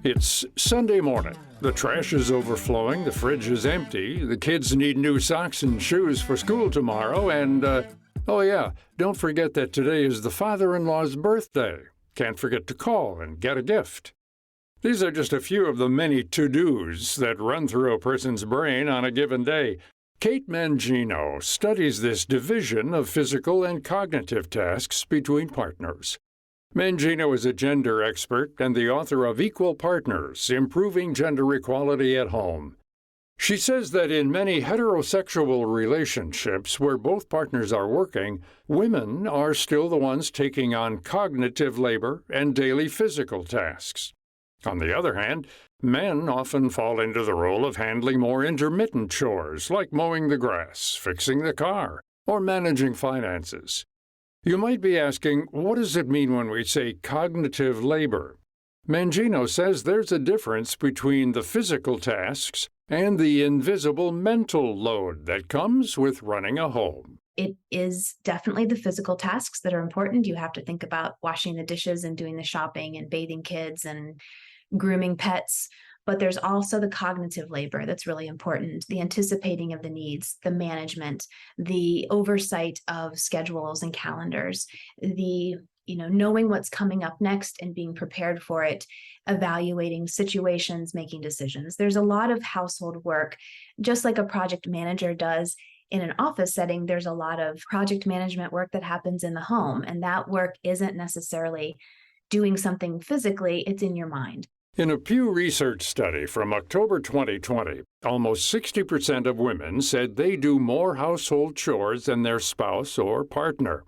It's Sunday morning. The trash is overflowing, the fridge is empty, the kids need new socks and shoes for school tomorrow, and, oh yeah, don't forget that today is the father-in-law's birthday. Can't forget to call and get a gift. These are just a few of the many to-dos that run through a person's brain on a given day. Kate Mangino studies this division of physical and cognitive tasks between partners. Mangino is a gender expert and the author of Equal Partners, Improving Gender Equality at Home. She says that in many heterosexual relationships where both partners are working, women are still the ones taking on cognitive labor and daily physical tasks. On the other hand, men often fall into the role of handling more intermittent chores like mowing the grass, fixing the car, or managing finances. You might be asking, what does it mean when we say cognitive labor? Mangino says there's a difference between the physical tasks and the invisible mental load that comes with running a home. It is definitely the physical tasks that are important. You have to think about washing the dishes and doing the shopping and bathing kids and grooming pets. But there's also the cognitive labor that's really important, the anticipating of the needs, the management, the oversight of schedules and calendars, the knowing what's coming up next and being prepared for it, evaluating situations, making decisions. There's a lot of household work, just like a project manager does in an office setting. There's a lot of project management work that happens in the home, and that work isn't necessarily doing something physically, it's in your mind. In a Pew Research study from October 2020, almost 60% of women said they do more household chores than their spouse or partner.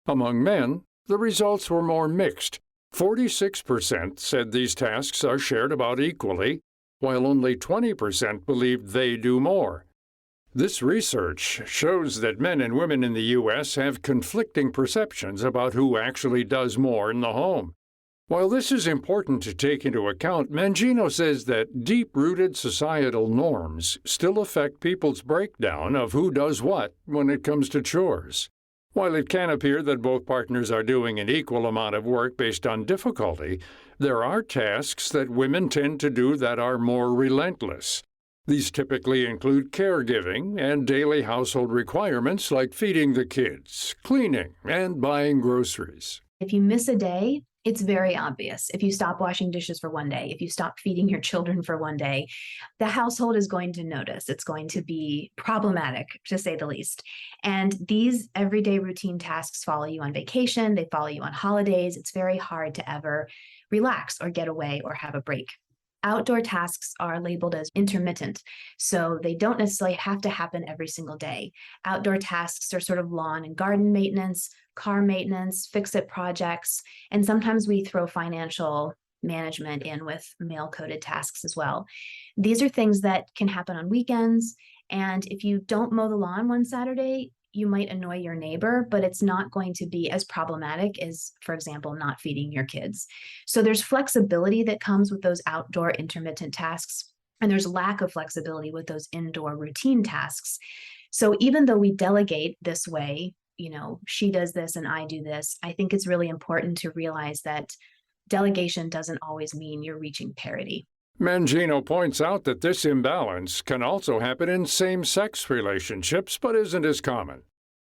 Among men, the results were more mixed. 46% said these tasks are shared about equally, while only 20% believed they do more. This research shows that men and women in the U.S. have conflicting perceptions about who actually does more in the home. While this is important to take into account, Mangino says that deep-rooted societal norms still affect people's breakdown of who does what when it comes to chores. While it can appear that both partners are doing an equal amount of work based on difficulty, there are tasks that women tend to do that are more relentless. These typically include caregiving and daily household requirements like feeding the kids, cleaning, and buying groceries. If you miss a day, it's very obvious. If you stop washing dishes for one day, if you stop feeding your children for one day, the household is going to notice. It's going to be problematic, to say the least. And these everyday routine tasks follow you on vacation. They follow you on holidays. It's very hard to ever relax or get away or have a break. Outdoor tasks are labeled as intermittent, so they don't necessarily have to happen every single day. Outdoor tasks are sort of lawn and garden maintenance, car maintenance, fix-it projects, and sometimes we throw financial management in with male-coded tasks as well. These are things that can happen on weekends, and if you don't mow the lawn one Saturday, you might annoy your neighbor, but it's not going to be as problematic as, for example, not feeding your kids. So there's flexibility that comes with those outdoor intermittent tasks, and there's lack of flexibility with those indoor routine tasks. So even though we delegate this way, she does this and I do this, I think it's really important to realize that delegation doesn't always mean you're reaching parity. Mangino points out that this imbalance can also happen in same-sex relationships, but isn't as common.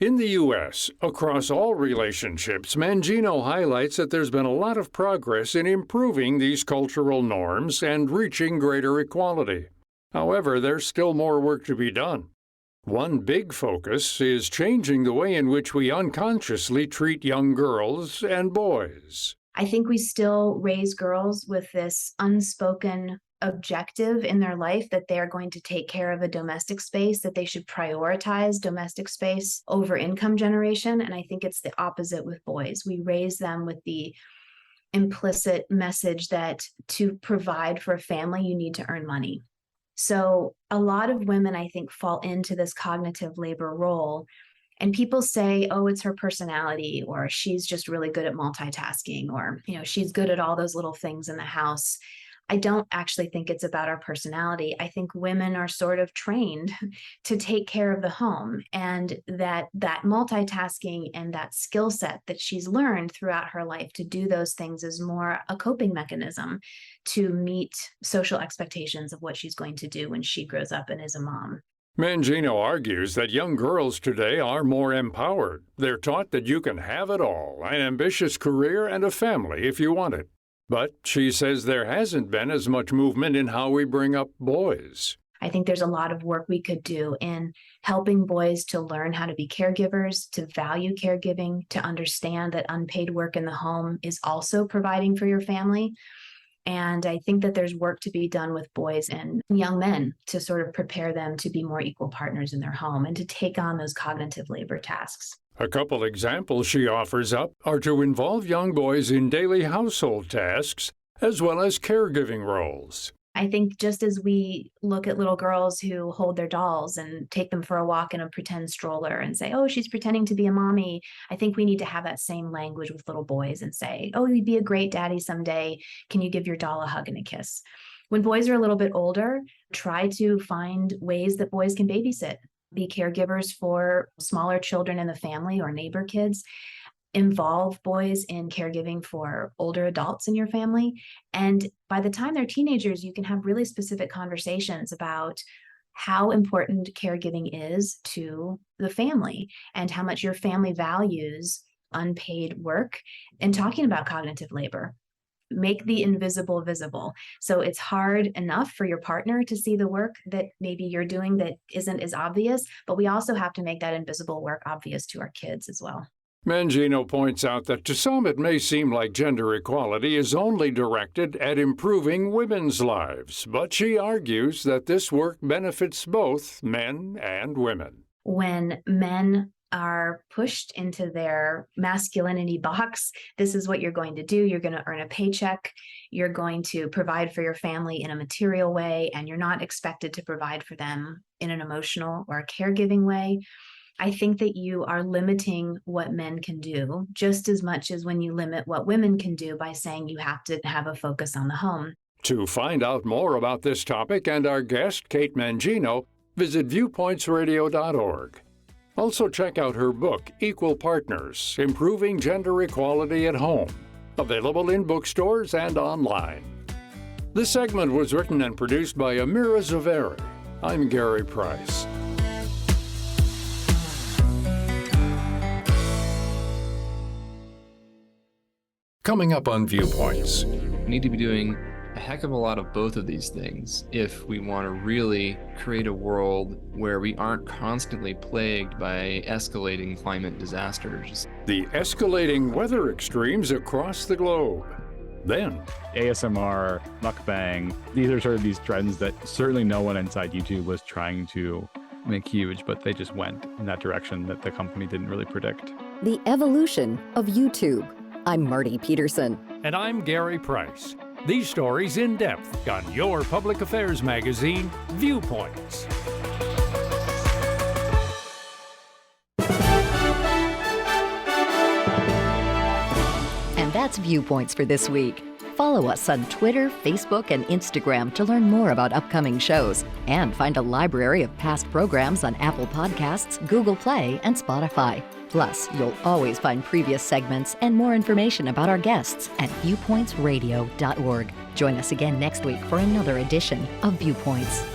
In the U.S., across all relationships, Mangino highlights that there's been a lot of progress in improving these cultural norms and reaching greater equality. However, there's still more work to be done. One big focus is changing the way in which we unconsciously treat young girls and boys. I think we still raise girls with this unspoken objective in their life that they're going to take care of a domestic space, that they should prioritize domestic space over income generation. And I think it's the opposite with boys. We raise them with the implicit message that to provide for a family, you need to earn money. So a lot of women, I think, fall into this cognitive labor role. And people say, oh, it's her personality, or she's just really good at multitasking, or, she's good at all those little things in the house. I don't actually think it's about our personality. I think women are sort of trained to take care of the home, and that multitasking and that skill set that she's learned throughout her life to do those things is more a coping mechanism to meet social expectations of what she's going to do when she grows up and is a mom. Mangino argues that young girls today are more empowered. They're taught that you can have it all, an ambitious career and a family if you want it. But she says there hasn't been as much movement in how we bring up boys. I think there's a lot of work we could do in helping boys to learn how to be caregivers, to value caregiving, to understand that unpaid work in the home is also providing for your family. And I think that there's work to be done with boys and young men to sort of prepare them to be more equal partners in their home and to take on those cognitive labor tasks. A couple examples she offers up are to involve young boys in daily household tasks as well as caregiving roles. I think just as we look at little girls who hold their dolls and take them for a walk in a pretend stroller and say, oh, she's pretending to be a mommy, I think we need to have that same language with little boys and say, oh, you'd be a great daddy someday. Can you give your doll a hug and a kiss? When boys are a little bit older, try to find ways that boys can babysit, be caregivers for smaller children in the family or neighbor kids. Involve boys in caregiving for older adults in your family. And by the time they're teenagers, you can have really specific conversations about how important caregiving is to the family and how much your family values unpaid work, and talking about cognitive labor. Make the invisible visible. So it's hard enough for your partner to see the work that maybe you're doing that isn't as obvious, but we also have to make that invisible work obvious to our kids as well. Mangino points out that to some it may seem like gender equality is only directed at improving women's lives, but she argues that this work benefits both men and women. When men are pushed into their masculinity box, this is what you're going to do. You're going to earn a paycheck. You're going to provide for your family in a material way, and you're not expected to provide for them in an emotional or a caregiving way. I think that you are limiting what men can do just as much as when you limit what women can do by saying you have to have a focus on the home. To find out more about this topic and our guest, Kate Mangino, visit viewpointsradio.org. Also check out her book, Equal Partners, Improving Gender Equality at Home, available in bookstores and online. This segment was written and produced by Amira Zaveri. I'm Gary Price. Coming up on Viewpoints. We need to be doing a heck of a lot of both of these things if we want to really create a world where we aren't constantly plagued by escalating climate disasters. The escalating weather extremes across the globe. Then, ASMR, mukbang, these are sort of these trends that certainly no one inside YouTube was trying to make huge, but they just went in that direction that the company didn't really predict. The evolution of YouTube. I'm Marty Peterson. and I'm Gary Price. These stories in depth on your public affairs magazine, Viewpoints. And that's Viewpoints for this week. Follow us on Twitter, Facebook, and Instagram to learn more about upcoming shows and find a library of past programs on Apple Podcasts, Google Play, and Spotify. Plus, you'll always find previous segments and more information about our guests at viewpointsradio.org. Join us again next week for another edition of Viewpoints.